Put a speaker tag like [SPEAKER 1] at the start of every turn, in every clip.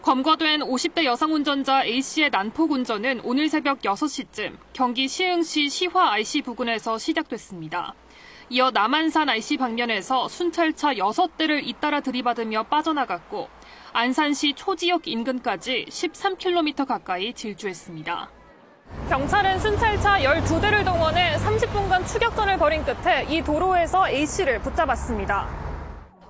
[SPEAKER 1] 검거된 50대 여성 운전자 A씨의 난폭 운전은 오늘 새벽 6시쯤 경기 시흥시 시화 IC 부근에서 시작됐습니다. 이어 남안산 IC 방면에서 순찰차 6대를 잇따라 들이받으며 빠져나갔고 안산시 초지역 인근까지 13km 가까이 질주했습니다. 경찰은 순찰차 12대를 동원해 30분간 추격전을 벌인 끝에 이 도로에서 A씨를 붙잡았습니다.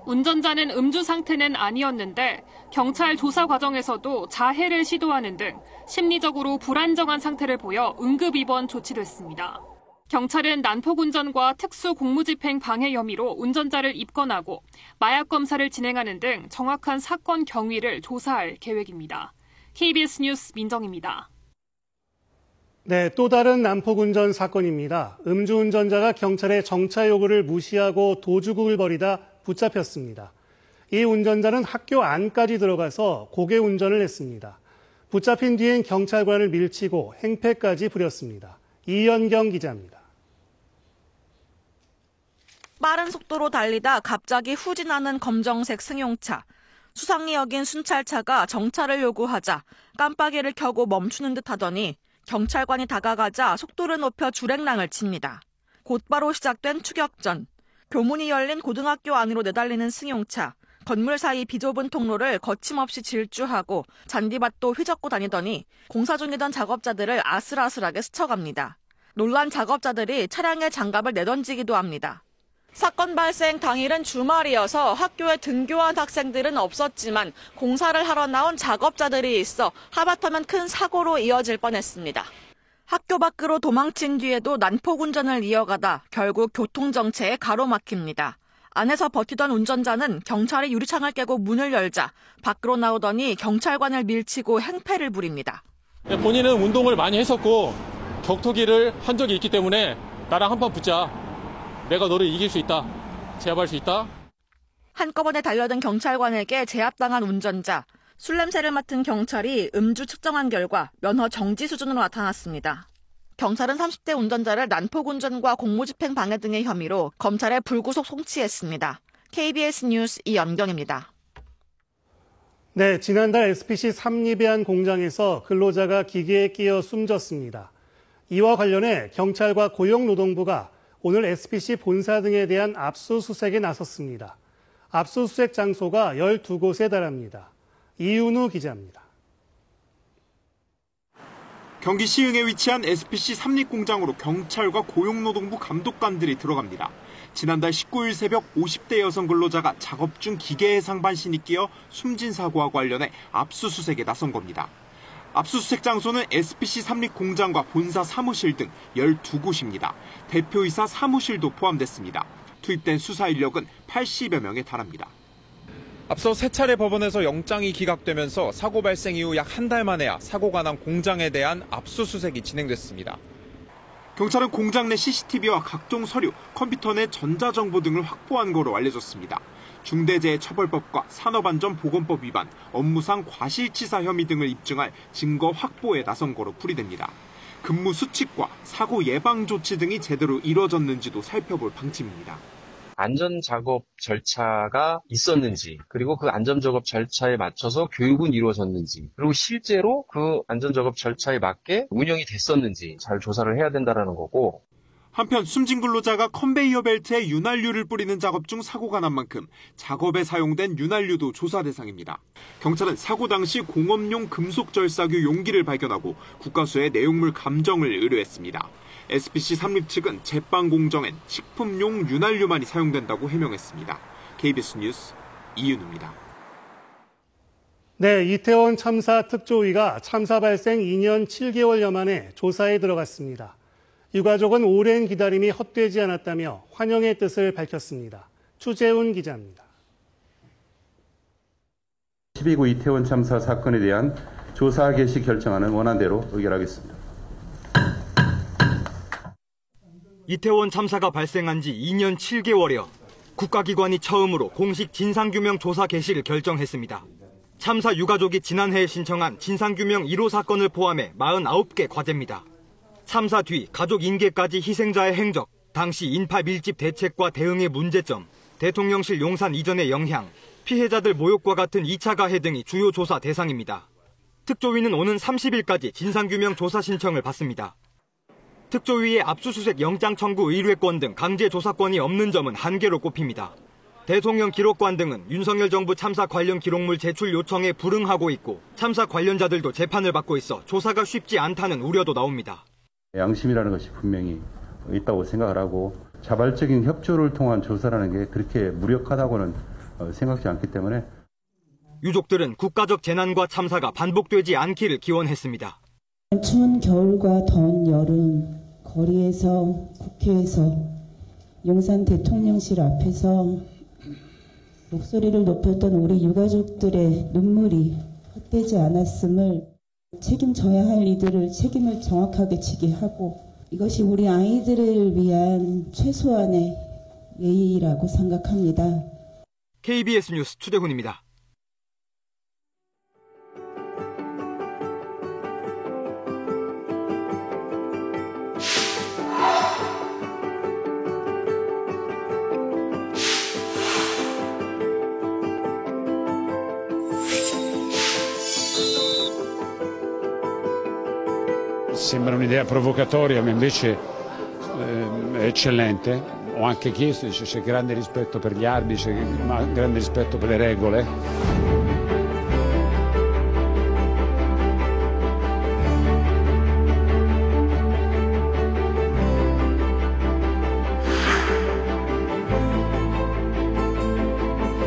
[SPEAKER 1] 운전자는 음주 상태는 아니었는데 경찰 조사 과정에서도 자해를 시도하는 등 심리적으로 불안정한 상태를 보여 응급 입원 조치됐습니다. 경찰은 난폭 운전과 특수 공무집행 방해 혐의로 운전자를 입건하고 마약 검사를 진행하는 등 정확한 사건 경위를 조사할 계획입니다. KBS 뉴스 민정입니다.
[SPEAKER 2] 네, 또 다른 난폭 운전 사건입니다. 음주운전자가 경찰의 정차 요구를 무시하고 도주국을 벌이다 붙잡혔습니다. 이 운전자는 학교 안까지 들어가서 고개 운전을 했습니다. 붙잡힌 뒤엔 경찰관을 밀치고 행패까지 부렸습니다. 이연경 기자입니다.
[SPEAKER 3] 빠른 속도로 달리다 갑자기 후진하는 검정색 승용차. 수상히 여긴 순찰차가 정차를 요구하자 깜빡이를 켜고 멈추는 듯 하더니 경찰관이 다가가자 속도를 높여 줄행랑을 칩니다. 곧바로 시작된 추격전. 교문이 열린 고등학교 안으로 내달리는 승용차. 건물 사이 비좁은 통로를 거침없이 질주하고 잔디밭도 휘젓고 다니더니 공사 중이던 작업자들을 아슬아슬하게 스쳐갑니다. 놀란 작업자들이 차량에 장갑을 내던지기도 합니다. 사건 발생 당일은 주말이어서 학교에 등교한 학생들은 없었지만 공사를 하러 나온 작업자들이 있어 하마터면 큰 사고로 이어질 뻔했습니다. 학교 밖으로 도망친 뒤에도 난폭 운전을 이어가다 결국 교통정체에 가로막힙니다. 안에서 버티던 운전자는 경찰이 유리창을 깨고 문을 열자 밖으로 나오더니 경찰관을 밀치고 행패를 부립니다.
[SPEAKER 4] 본인은 운동을 많이 했었고 격투기를 한 적이 있기 때문에 나랑 한판 붙자. 내가 너를 이길 수 있다. 제압할 수 있다.
[SPEAKER 3] 한꺼번에 달려든 경찰관에게 제압당한 운전자. 술 냄새를 맡은 경찰이 음주 측정한 결과 면허 정지 수준으로 나타났습니다. 경찰은 30대 운전자를 난폭 운전과 공무집행 방해 등의 혐의로 검찰에 불구속 송치했습니다. KBS 뉴스 이연경입니다.
[SPEAKER 2] 네, 지난달 SPC 삼립의 공장에서 근로자가 기계에 끼어 숨졌습니다. 이와 관련해 경찰과 고용노동부가 오늘 SPC 본사 등에 대한 압수수색에 나섰습니다. 압수수색 장소가 12곳에 달합니다. 이윤우 기자입니다.
[SPEAKER 5] 경기 시흥에 위치한 SPC 삼립공장으로 경찰과 고용노동부 감독관들이 들어갑니다. 지난달 19일 새벽 50대 여성 근로자가 작업 중 기계에 상반신이 끼어 숨진 사고와 관련해 압수수색에 나선 겁니다. 압수수색 장소는 SPC 삼립공장과 본사 사무실 등 12곳입니다. 대표이사 사무실도 포함됐습니다. 투입된 수사 인력은 80여 명에 달합니다.
[SPEAKER 6] 앞서 세 차례 법원에서 영장이 기각되면서 사고 발생 이후 약 한 달 만에야 사고가 난 공장에 대한 압수수색이 진행됐습니다.
[SPEAKER 5] 경찰은 공장 내 CCTV와 각종 서류, 컴퓨터 내 전자정보 등을 확보한 거로 알려졌습니다. 중대재해처벌법과 산업안전보건법 위반, 업무상 과실치사 혐의 등을 입증할 증거 확보에 나선 거로 풀이됩니다. 근무 수칙과 사고 예방 조치 등이 제대로 이뤄졌는지도 살펴볼 방침입니다.
[SPEAKER 7] 안전작업 절차가 있었는지, 그리고 그 안전작업 절차에 맞춰서 교육은 이루어졌는지, 그리고 실제로 그 안전작업 절차에 맞게 운영이 됐었는지 잘 조사를 해야 된다는 거고.
[SPEAKER 5] 한편 숨진 근로자가 컨베이어 벨트에 윤활유를 뿌리는 작업 중 사고가 난 만큼 작업에 사용된 윤활유도 조사 대상입니다. 경찰은 사고 당시 공업용 금속 절삭유 용기를 발견하고 국가수에 내용물 감정을 의뢰했습니다. SPC 삼립 측은 제빵 공정엔 식품용 윤활유만이 사용된다고 해명했습니다. KBS 뉴스 이윤우입니다.
[SPEAKER 2] 네, 이태원 참사 특조위가 참사 발생 2년 7개월여 만에 조사에 들어갔습니다. 유가족은 오랜 기다림이 헛되지 않았다며 환영의 뜻을 밝혔습니다. 추재훈 기자입니다.
[SPEAKER 8] 12구 이태원 참사 사건에 대한 조사 개시 결정안은 원안대로 의결하겠습니다.
[SPEAKER 9] 이태원 참사가 발생한 지 2년 7개월여 국가기관이 처음으로 공식 진상규명 조사 개시를 결정했습니다. 참사 유가족이 지난해에 신청한 진상규명 1호 사건을 포함해 49개 과제입니다. 참사 뒤 가족 인계까지 희생자의 행적, 당시 인파 밀집 대책과 대응의 문제점, 대통령실 용산 이전의 영향, 피해자들 모욕과 같은 2차 가해 등이 주요 조사 대상입니다. 특조위는 오는 30일까지 진상규명 조사 신청을 받습니다. 특조위의 압수수색 영장 청구 의뢰권 등 강제 조사권이 없는 점은 한계로 꼽힙니다. 대통령 기록관 등은 윤석열 정부 참사 관련 기록물 제출 요청에 불응하고 있고 참사 관련자들도 재판을 받고 있어 조사가 쉽지 않다는 우려도 나옵니다.
[SPEAKER 8] 양심이라는 것이 분명히 있다고 생각을 하고 자발적인 협조를 통한 조사라는 게 그렇게 무력하다고는 생각지 않기 때문에
[SPEAKER 9] 유족들은 국가적 재난과 참사가 반복되지 않기를 기원했습니다.
[SPEAKER 10] 추운 겨울과 더운 여름, 거리에서, 국회에서, 용산 대통령실 앞에서 목소리를 높였던 우리 유가족들의 눈물이 헛되지 않았음을 책임져야 할 이들을 책임을 정확하게 지게 하고 이것이 우리 아이들을 위한 최소한의 예의라고 생각합니다.
[SPEAKER 9] KBS 뉴스 추대훈입니다.
[SPEAKER 11] Sembra un'idea provocatoria, ma invece è eccellente. Ho anche chiesto, c'è grande rispetto per gli arbitri, c'è grande rispetto per le regole.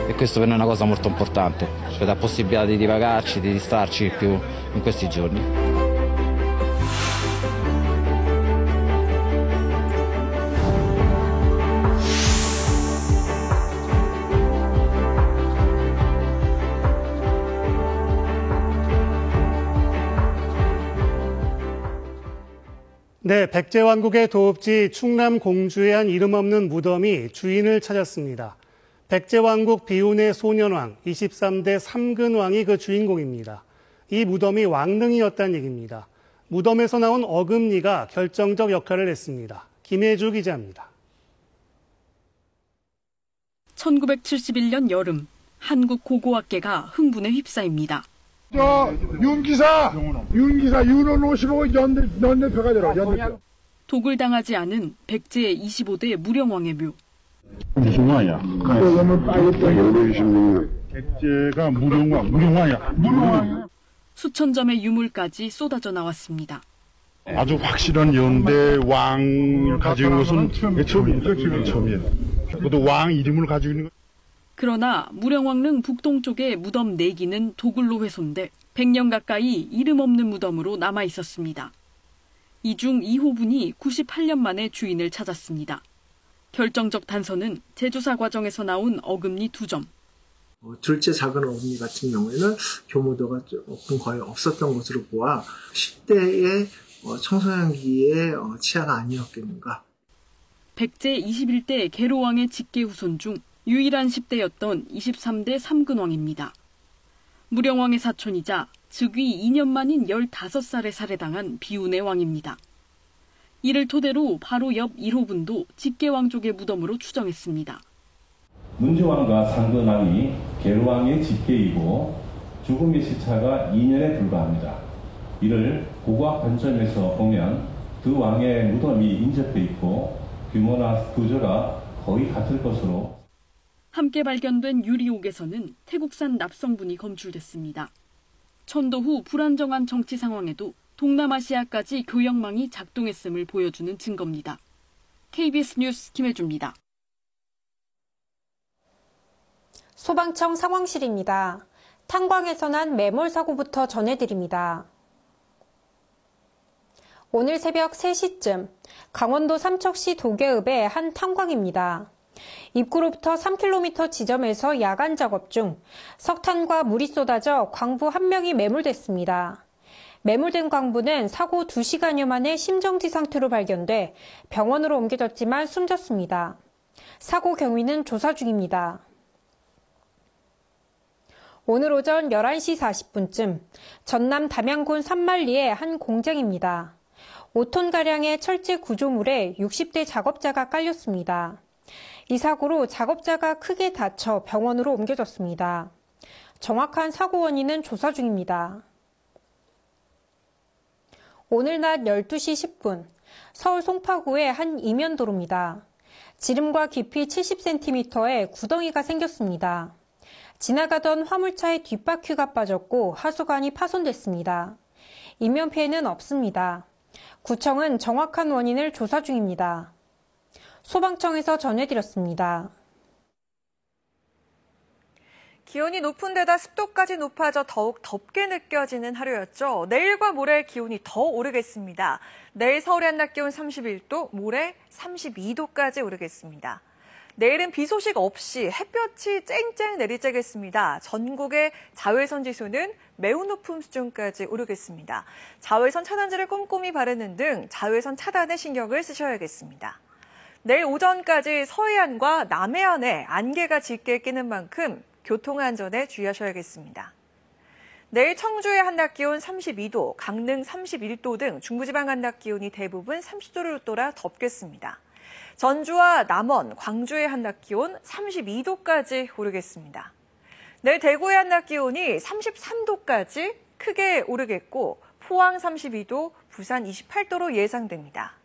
[SPEAKER 12] E questo per noi è una cosa molto importante, cioè dà possibilità di divagarci, di distarci più in questi giorni.
[SPEAKER 2] 네, 백제왕국의 도읍지 충남 공주의 한 이름 없는 무덤이 주인을 찾았습니다. 백제왕국 비운의 소년왕 23대 삼근왕이 그 주인공입니다. 이 무덤이 왕릉이었다는 얘기입니다. 무덤에서 나온 어금니가 결정적 역할을 했습니다. 김혜주 기자입니다.
[SPEAKER 13] 1971년 여름, 한국 고고학계가 흥분에 휩싸입니다.
[SPEAKER 14] 윤기사 윤원 55 연대표가 되라. 연대표.
[SPEAKER 13] 독을당하지 않은 백제 25대 무령왕의 묘.
[SPEAKER 14] 무슨 왕이야? 백제가 무령왕이야.
[SPEAKER 13] 수천 점의 유물까지 쏟아져 나왔습니다.
[SPEAKER 14] 아주 확실한 연대 왕을 가지고 있는 것은 처음이에요. 모두 왕 이름을 가지고 있는 것.
[SPEAKER 13] 그러나 무령왕릉 북동쪽의 무덤 4기는 도굴로 훼손돼 100년 가까이 이름 없는 무덤으로 남아 있었습니다. 이 중 2호분이 98년 만에 주인을 찾았습니다. 결정적 단서는 재조사 과정에서 나온 어금니 2점.
[SPEAKER 15] 둘째 작은 어금니 같은 경우에는 교무도가 조금 거의 없었던 것으로 보아 10대의 청소년기의 치아가 아니었겠는가.
[SPEAKER 13] 백제 21대 계로왕의 직계 후손 중 유일한 10대였던 23대 삼근왕입니다. 무령왕의 사촌이자 즉위 2년 만인 15살에 살해당한 비운의 왕입니다. 이를 토대로 바로 옆 1호분도 직계왕족의 무덤으로 추정했습니다.
[SPEAKER 16] 문제왕과 삼근왕이 계로왕의 직계이고 죽음의 시차가 2년에 불과합니다. 이를 고고학 관점에서 보면 두 왕의 무덤이 인접해 있고 규모나 구조가 거의 같을 것으로.
[SPEAKER 13] 함께 발견된 유리옥에서는 태국산 납성분이 검출됐습니다. 천도 후 불안정한 정치 상황에도 동남아시아까지 교역망이 작동했음을 보여주는 증거입니다. KBS 뉴스 김혜주입니다.
[SPEAKER 17] 소방청 상황실입니다. 탄광에서 난 매몰 사고부터 전해드립니다. 오늘 새벽 3시쯤 강원도 삼척시 도계읍의 한 탄광입니다. 입구로부터 3km 지점에서 야간 작업 중 석탄과 물이 쏟아져 광부 1명이 매몰됐습니다. 매몰된 광부는 사고 2시간여 만에 심정지 상태로 발견돼 병원으로 옮겨졌지만 숨졌습니다. 사고 경위는 조사 중입니다. 오늘 오전 11시 40분쯤 전남 담양군 산만리의 한 공장입니다. 5톤가량의 철제 구조물에 60대 작업자가 깔렸습니다. 이 사고로 작업자가 크게 다쳐 병원으로 옮겨졌습니다. 정확한 사고 원인은 조사 중입니다. 오늘 낮 12시 10분, 서울 송파구의 한 이면도로입니다. 지름과 깊이 70cm의 구덩이가 생겼습니다. 지나가던 화물차의 뒷바퀴가 빠졌고 하수관이 파손됐습니다. 인명 피해는 없습니다. 구청은 정확한 원인을 조사 중입니다. 소방청에서 전해드렸습니다.
[SPEAKER 18] 기온이 높은 데다 습도까지 높아져 더욱 덥게 느껴지는 하루였죠. 내일과 모레 기온이 더 오르겠습니다. 내일 서울의 한낮 기온 31도, 모레 32도까지 오르겠습니다. 내일은 비 소식 없이 햇볕이 쨍쨍 내리쬐겠습니다. 전국의 자외선 지수는 매우 높은 수준까지 오르겠습니다. 자외선 차단제를 꼼꼼히 바르는 등 자외선 차단에 신경을 쓰셔야겠습니다. 내일 오전까지 서해안과 남해안에 안개가 짙게 끼는 만큼 교통안전에 주의하셔야겠습니다. 내일 청주의 한낮 기온 32도, 강릉 31도 등 중부지방 한낮 기온이 대부분 30도를 웃돌아 덥겠습니다. 전주와 남원, 광주의 한낮 기온 32도까지 오르겠습니다. 내일 대구의 한낮 기온이 33도까지 크게 오르겠고 포항 32도, 부산 28도로 예상됩니다.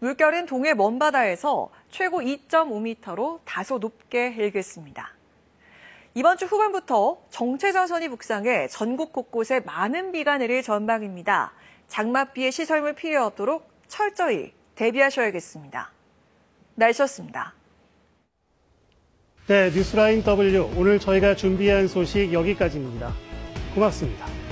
[SPEAKER 18] 물결은 동해 먼바다에서 최고 2.5m로 다소 높게 일겠습니다. 이번 주 후반부터 정체전선이 북상해 전국 곳곳에 많은 비가 내릴 전망입니다. 장맛비에 시설물 피해 없도록 철저히 대비하셔야겠습니다. 날씨였습니다.
[SPEAKER 2] 네, 뉴스라인 W 오늘 저희가 준비한 소식 여기까지입니다. 고맙습니다.